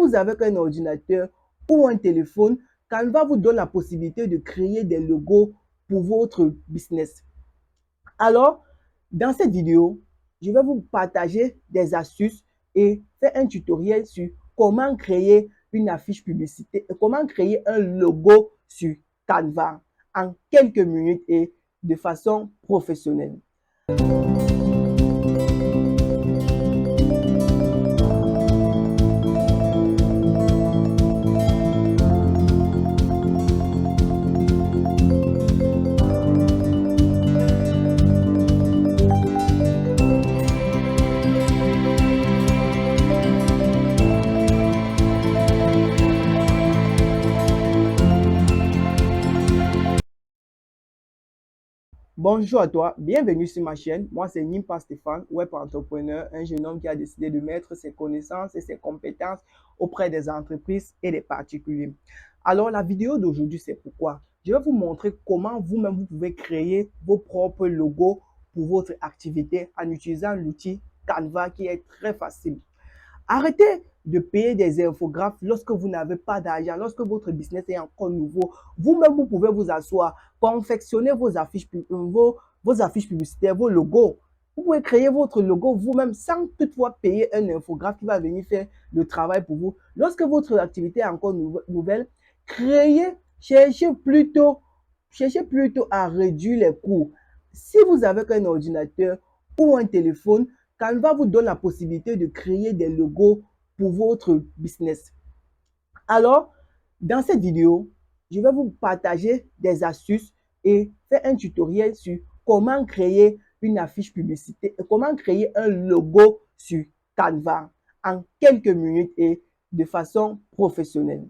Vous avez un ordinateur ou un téléphone, Canva vous donne la possibilité de créer des logos pour votre business. Alors, dans cette vidéo, je vais vous partager des astuces et faire un tutoriel sur comment créer une affiche publicité et comment créer un logo sur Canva en quelques minutes et de façon professionnelle. Bonjour à toi, bienvenue sur ma chaîne. Moi, c'est Nimpa Stéphane, web entrepreneur, un jeune homme qui a décidé de mettre ses connaissances et ses compétences auprès des entreprises et des particuliers. Alors, la vidéo d'aujourd'hui, c'est pourquoi je vais vous montrer comment vous-même vous pouvez créer vos propres logos pour votre activité en utilisant l'outil Canva qui est très facile. Arrêtez de payer des infographes lorsque vous n'avez pas d'argent, lorsque votre business est encore nouveau. Vous-même, vous pouvez vous asseoir, confectionner vos affiches publicitaires, vos logos. Vous pouvez créer votre logo vous-même sans toutefois payer un infographe qui va venir faire le travail pour vous. Lorsque votre activité est encore nouvelle, cherchez plutôt à réduire les coûts. Si vous avez un ordinateur ou un téléphone, Canva vous donne la possibilité de créer des logos pour votre business. Alors, dans cette vidéo, je vais vous partager des astuces et faire un tutoriel sur comment créer une affiche publicité et comment créer un logo sur Canva en quelques minutes et de façon professionnelle.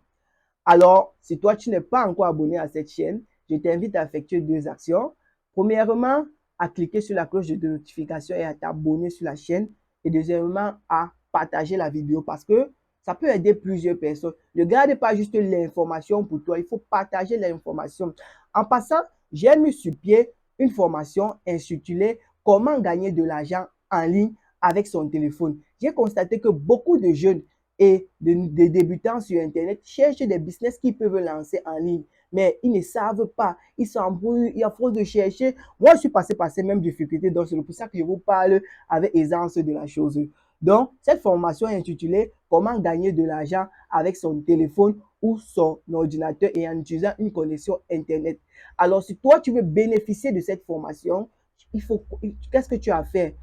Alors, si toi, tu n'es pas encore abonné à cette chaîne, je t'invite à effectuer deux actions. Premièrement, à cliquer sur la cloche de notification et à t'abonner sur la chaîne. Et deuxièmement, à partager la vidéo parce que ça peut aider plusieurs personnes. Ne garde pas juste l'information pour toi, il faut partager l'information. En passant, j'ai mis sur pied une formation intitulée « Comment gagner de l'argent en ligne avec son téléphone ». J'ai constaté que beaucoup de jeunes et des débutants sur Internet cherchent des business qu'ils peuvent lancer en ligne. Mais ils ne savent pas, ils s'embrouillent, il y a trop de chercher. Moi, je suis passé par ces mêmes difficultés, donc c'est pour ça que je vous parle avec aisance de la chose. Donc, cette formation est intitulée « Comment gagner de l'argent avec son téléphone ou son ordinateur et en utilisant une connexion Internet ». Alors, si toi, tu veux bénéficier de cette formation, qu'est-ce que tu as à faire?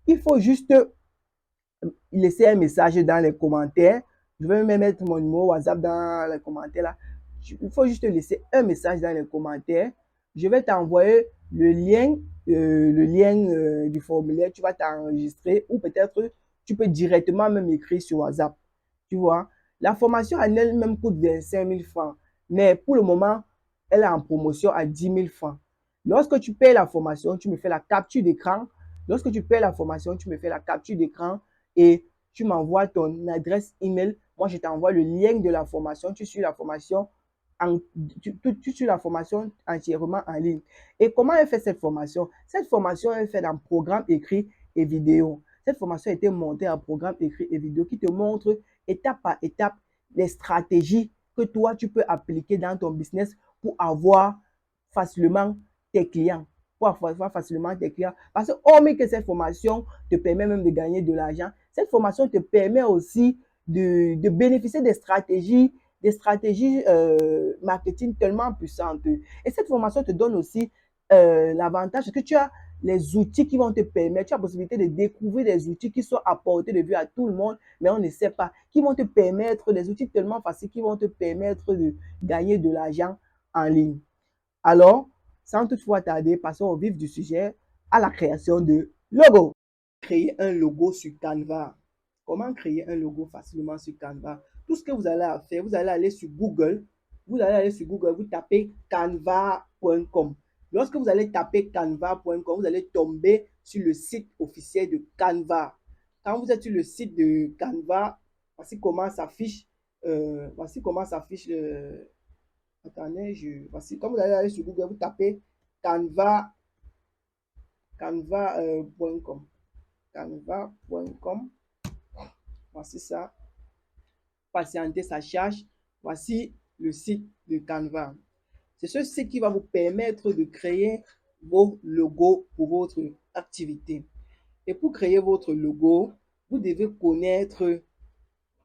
Il faut juste laisser un message dans les commentaires. Je vais même mettre mon numéro WhatsApp dans les commentaires là. Il faut juste laisser un message dans les commentaires. Je vais t'envoyer le lien, du formulaire. Tu vas t'enregistrer ou peut-être tu peux directement même écrire sur WhatsApp. Tu vois, la formation en elle-même coûte 25 000 francs. Mais pour le moment, elle est en promotion à 10 000 francs. Lorsque tu payes la formation, tu me fais la capture d'écran. Lorsque tu payes la formation, tu me fais la capture d'écran et tu m'envoies ton adresse email. Moi, je t'envoie le lien de la formation. Tu suis la formation, tu suis la formation entièrement en ligne. Et comment est faite cette formation? Cette formation est faite en programme écrit et vidéo. Cette formation a été montée en programme écrit et vidéo qui te montre étape par étape les stratégies que toi, tu peux appliquer dans ton business pour avoir facilement tes clients. Pour avoir facilement tes clients. Parce que, hormis que cette formation te permet même de gagner de l'argent, cette formation te permet aussi de bénéficier des stratégies marketing tellement puissantes. Et cette formation te donne aussi l'avantage que tu as les outils qui vont te permettre, tu as la possibilité de découvrir des outils qui sont à portée de vue à tout le monde, mais on ne sait pas, qui vont te permettre, des outils tellement faciles qui vont te permettre de gagner de l'argent en ligne. Alors, sans toutefois tarder, passons au vif du sujet, à la création de logo. Créer un logo sur Canva. Comment créer un logo facilement sur Canva? Tout ce que vous allez faire, vous allez aller sur Google. Vous tapez canva.com. Lorsque vous allez taper canva.com, vous allez tomber sur le site officiel de Canva. Quand vous êtes sur le site de Canva, voici comment s'affiche voici, comme vous allez aller sur Google, vous tapez canva.com. Voici ça. patienter sa charge. Voici le site de Canva. C'est ce site qui va vous permettre de créer vos logos pour votre activité. Et pour créer votre logo, vous devez connaître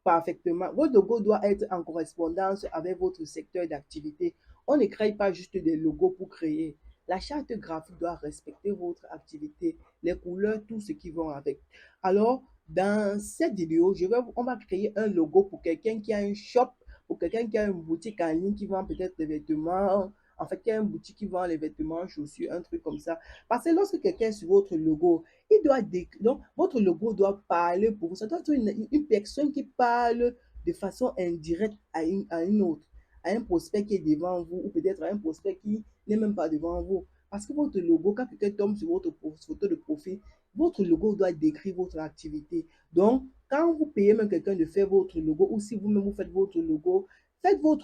parfaitement. Votre logo doit être en correspondance avec votre secteur d'activité. On ne crée pas juste des logos pour créer. La charte graphique doit respecter votre activité, les couleurs, tout ce qui va avec. Alors, dans cette vidéo, on va créer un logo pour quelqu'un qui a un shop, pour quelqu'un qui a une boutique en ligne qui vend peut-être des vêtements, en fait, qui a une boutique qui vend les vêtements, chaussures, un truc comme ça. Parce que lorsque quelqu'un est sur votre logo, il doit donc votre logo doit parler pour vous. Ça doit être une personne qui parle de façon indirecte à une autre, à un prospect qui est devant vous ou peut-être à un prospect qui n'est même pas devant vous. Parce que votre logo, quand quelqu'un tombe sur votre photo de profil, votre logo doit décrire votre activité. Donc, quand vous payez même quelqu'un de faire votre logo ou si vous-même vous faites votre logo et vous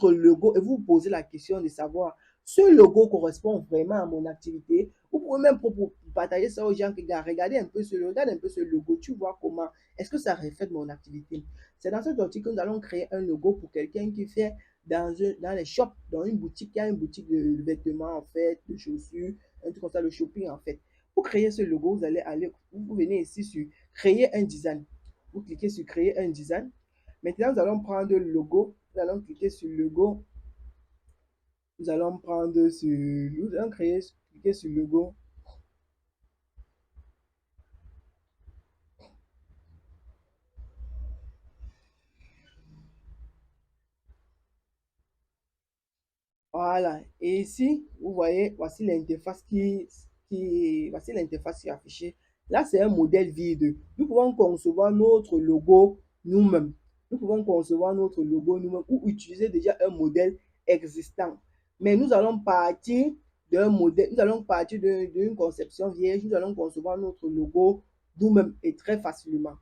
vous posez la question de savoir ce logo correspond vraiment à mon activité. Vous pouvez même partager ça aux gens qui regardez un peu ce logo, tu vois comment est-ce que ça reflète mon activité. C'est dans cette optique que nous allons créer un logo pour quelqu'un qui fait dans les shops, dans une boutique, il y a une boutique de vêtements en fait, de chaussures, un truc comme ça, le shopping en fait. Pour créer ce logo, vous venez ici sur créer un design. Vous cliquez sur créer un design. Maintenant, nous allons prendre le logo, nous allons cliquer sur le logo. Nous allons prendre sur, nous allons cliquer sur le logo. Voilà. Et ici, vous voyez, voici l'interface voici l'interface qui est affichée. Là, c'est un modèle vide. Nous pouvons concevoir notre logo nous-mêmes. Nous pouvons concevoir notre logo nous-mêmes ou utiliser déjà un modèle existant. Mais nous allons partir d'un modèle, nous allons partir d'une conception vierge. Nous allons concevoir notre logo nous-mêmes et très facilement.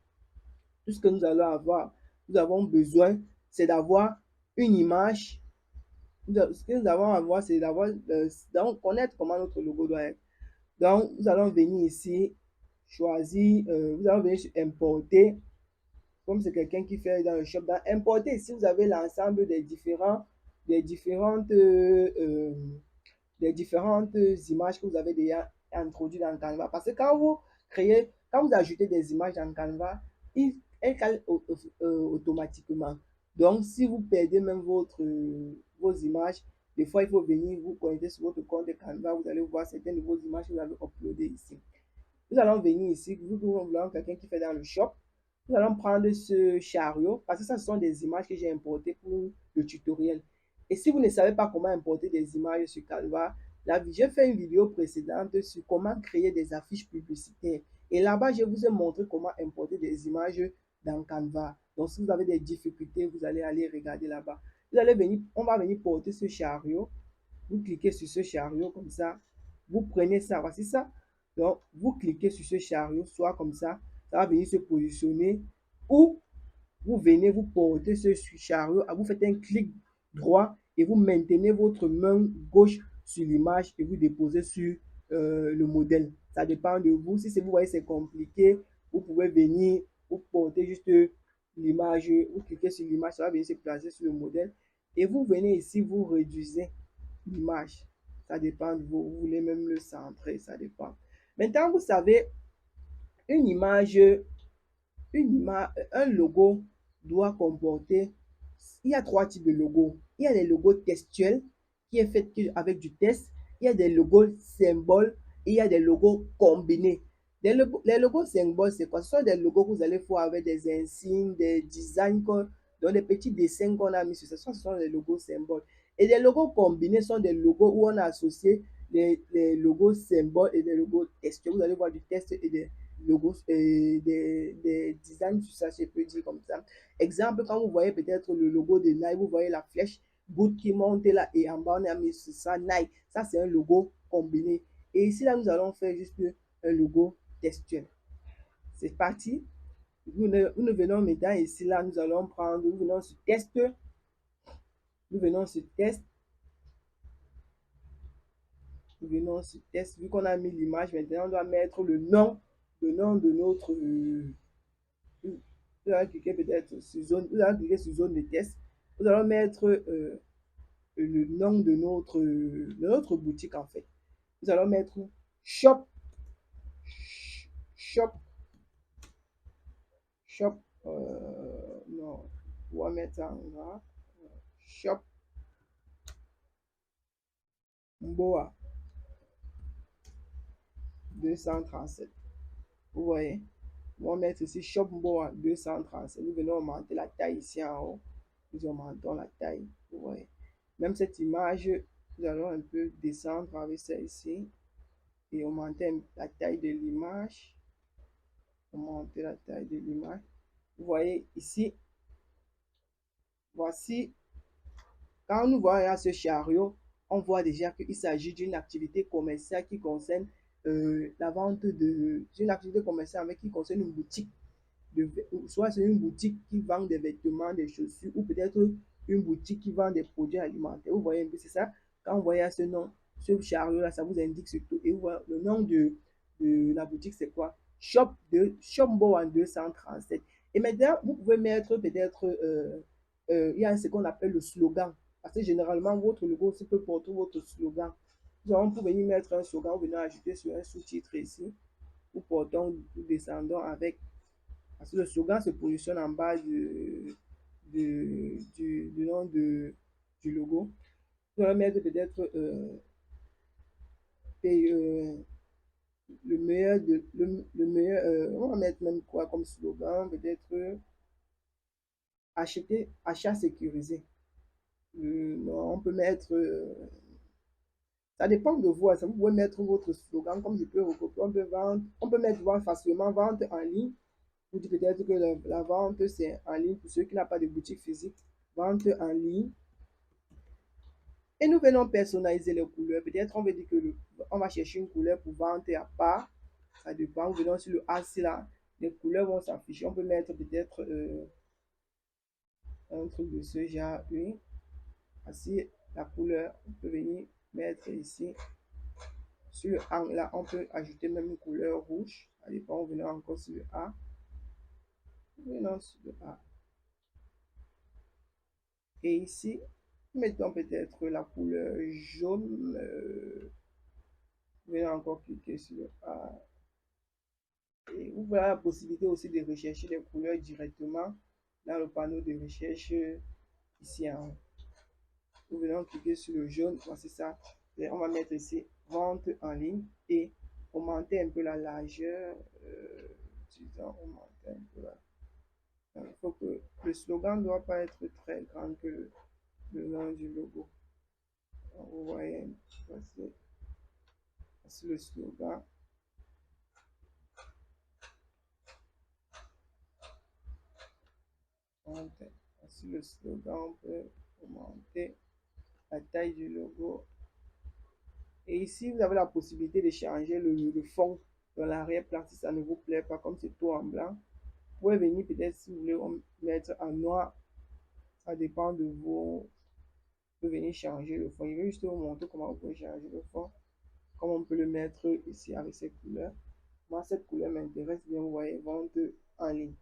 Tout ce que nous allons avoir, nous avons besoin, c'est d'avoir une image. Ce que nous avons à voir, c'est d'avoir, connaître comment notre logo doit être. Donc, nous allons venir ici, choisir, vous allez venir sur importer, comme c'est quelqu'un qui fait dans le shop, dans importer, ici, vous avez l'ensemble des différentes, des différentes images que vous avez déjà introduites dans Canva. Parce que quand vous ajoutez des images dans Canva, elles calent automatiquement. Donc, si vous perdez même vos images, des fois, il faut venir vous connecter sur votre compte de Canva. Vous allez voir certaines de vos images que vous avez uploadées ici. Nous allons venir ici, vu que nous voulons quelqu'un qui fait dans le shop. Nous allons prendre ce chariot, parce que ça, ce sont des images que j'ai importées pour le tutoriel. Et si vous ne savez pas comment importer des images sur Canva, j'ai fait une vidéo précédente sur comment créer des affiches publicitaires. Et là-bas, je vous ai montré comment importer des images dans Canva. Donc, si vous avez des difficultés, vous allez aller regarder là-bas. On va venir porter ce chariot. Vous cliquez sur ce chariot comme ça. Vous prenez ça, voici ça. Donc, vous cliquez sur ce chariot, soit comme ça va venir se positionner, ou vous venez vous porter ce chariot, vous faites un clic droit et vous maintenez votre main gauche sur l'image et vous déposez sur le modèle. Ça dépend de vous. Si vous voyez c'est compliqué, vous pouvez venir, vous porter juste l'image, vous cliquez sur l'image, ça va venir se placer sur le modèle et vous venez ici, vous réduisez l'image. Ça dépend de vous. Vous voulez même le centrer, ça dépend. Maintenant, vous savez, une image, un logo doit comporter, il y a trois types de logos. Il y a des logos textuels qui est fait avec du texte. Il y a des logos symboles et il y a des logos combinés. Les logos symboles, c'est quoi? Ce sont des logos que vous allez faire avec des insignes, des designs, donc des petits dessins qu'on a mis sur ça. Ce sont des logos symboles. Et les logos combinés sont des logos où on a associé les logos symboles et des logos textuels. Vous allez voir du texte et des logos et des designs sur ça, je peux dire comme ça. Exemple, quand vous voyez peut-être le logo de Nike, vous voyez la flèche goutte qui monte là et en bas on a mis sur ça Nike. Ça, c'est un logo combiné. Et ici, là, nous allons faire juste un logo textuel. C'est parti. Nous venons maintenant ici, là, nous allons prendre, nous venons sur test. Nous venons sur test. Nous venons sur test. Vu qu'on a mis l'image, maintenant, on doit mettre le nom de notre Vous allez cliquer peut-être sur zone, vous allez cliquer sur zone de test. Nous allons mettre le nom de notre boutique en fait. Nous allons mettre shop, shop, shop, non, on va mettre en gras, shop Mboa 237. Vous voyez, on va mettre ici shop Mboa 237. Nous venons augmenter la taille ici en haut. Nous augmentons la taille. Vous voyez, même cette image, nous allons un peu descendre avec ça ici et augmenter la taille de l'image. Augmenter la taille de l'image. Vous voyez ici, voici, quand nous voyons ce chariot, on voit déjà qu'il s'agit d'une activité commerciale qui concerne la vente d'une activité commerciale avec qui concerne une boutique. Soit c'est une boutique qui vend des vêtements, des chaussures, ou peut-être une boutique qui vend des produits alimentaires. Vous voyez un peu, c'est ça. Quand vous voyez ce nom, ce chariot-là, ça vous indique surtout. Et vous voyez, le nom de la boutique, c'est quoi? Shopbo en 237. Et maintenant, vous pouvez mettre peut-être, il y a ce qu'on appelle le slogan. Parce que généralement, votre logo aussi peut porter votre slogan. Donc, vous venir mettre un slogan, vous venez ajouter sur un sous-titre ici. Nous portons, nous descendons avec. Parce que le slogan se positionne en bas du nom du logo. Vous allez mettre peut-être le meilleur le meilleur, on va mettre même quoi comme slogan, peut-être acheter, achat sécurisé. On peut mettre, ça dépend de vous, ça vous pouvez mettre votre slogan comme je peux recopier, on peut vendre, on peut mettre facilement vente en ligne. Vous dites peut-être que la vente c'est en ligne pour ceux qui n'ont pas de boutique physique, vente en ligne. Et nous venons personnaliser les couleurs. Peut-être on veut dire que on va chercher une couleur pour vente à part. Ça dépend. Nous venons sur le A, là, les couleurs vont s'afficher. On peut mettre peut-être un truc de ce genre, oui. Ainsi, la couleur, on peut venir mettre ici. Sur le A, là, on peut ajouter même une couleur rouge. Ça dépend. On venons encore sur le A. Venons sur le A. Et ici, mettons peut-être la couleur jaune. Venons encore cliquer sur le A. Et vous avez la possibilité aussi de rechercher les couleurs directement dans le panneau de recherche ici en haut. Nous venons cliquer sur le jaune, voici ça. Et on va mettre ici vente en ligne et augmenter un peu la largeur. Disons, augmenter un peu la. Il faut que le slogan ne doit pas être très grand que le nom du logo. Donc, vous voyez, voici le slogan. Voici le slogan, on peut augmenter la taille du logo. Et ici, vous avez la possibilité de changer le fond dans l'arrière-plan si ça ne vous plaît pas, comme c'est tout en blanc. Vous pouvez venir peut-être si vous voulez mettre en noir, ça dépend de vous. Vous pouvez venir changer le fond. Je vais juste vous montrer comment vous pouvez changer le fond, comment on peut le mettre ici avec cette couleur. Moi, cette couleur m'intéresse bien, vous voyez, vente en ligne.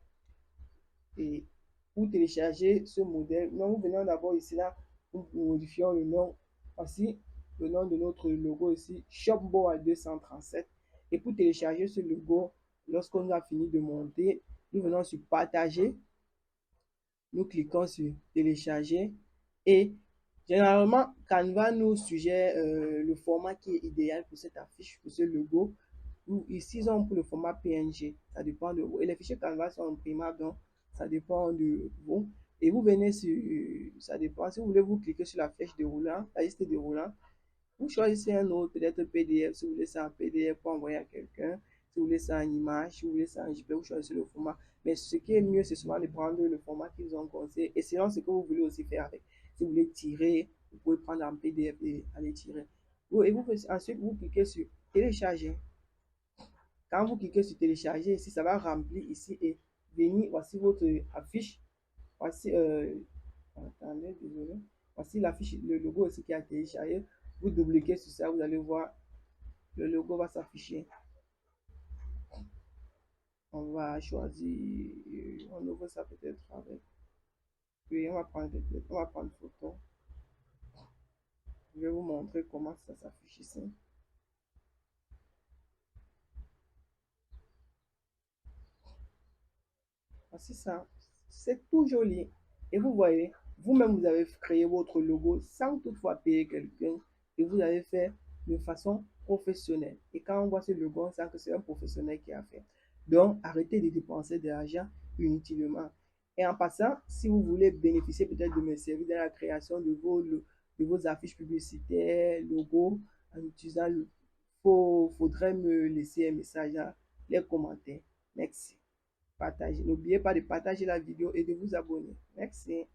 Et pour télécharger ce modèle, nous venons d'abord ici, là, nous modifions le nom. Voici le nom de notre logo ici, Shopbo 237. Et pour télécharger ce logo, lorsqu'on a fini de monter, nous venons sur partager, nous cliquons sur télécharger et généralement Canva nous suggère le format qui est idéal pour cette affiche, pour ce logo. Ici, ils ont pour le format PNG, ça dépend de vous. Et les fichiers Canva sont imprimables, donc ça dépend de vous. Et vous venez sur, ça dépend, si vous voulez, vous cliquez sur la flèche déroulant, la liste déroulant. Vous choisissez un autre, peut-être PDF, si vous voulez ça en PDF pour envoyer à quelqu'un. Si vous voulez ça en image, si vous voulez ça en JPEG, vous choisissez le format. Mais ce qui est mieux, c'est souvent de prendre le format qu'ils ont conseillé. Et sinon, ce que vous voulez aussi faire avec. Si vous voulez tirer, vous pouvez prendre en PDF et aller tirer. Et ensuite, vous cliquez sur télécharger. Quand vous cliquez sur télécharger ici, ça va remplir ici et venir, voici votre affiche. Voici, attendez, désolé. Voici l'affiche, le logo aussi qui a téléchargé. Vous double-cliquez sur ça, vous allez voir, le logo va s'afficher. On va choisir, on ouvre ça peut-être avec, oui, on va prendre photo. Je vais vous montrer comment ça s'affiche ici. Voici ça. C'est tout joli. Et vous voyez, vous-même, vous avez créé votre logo sans toutefois payer quelqu'un et vous avez fait de façon professionnelle. Et quand on voit ce logo, on sent que c'est un professionnel qui a fait. Donc, arrêtez de dépenser de l'argent inutilement. Et en passant, si vous voulez bénéficier peut-être de mes services dans la création de vos affiches publicitaires, logos, en utilisant faudrait me laisser un message dans les commentaires. Merci. Partagez. N'oubliez pas de partager la vidéo et de vous abonner. Merci.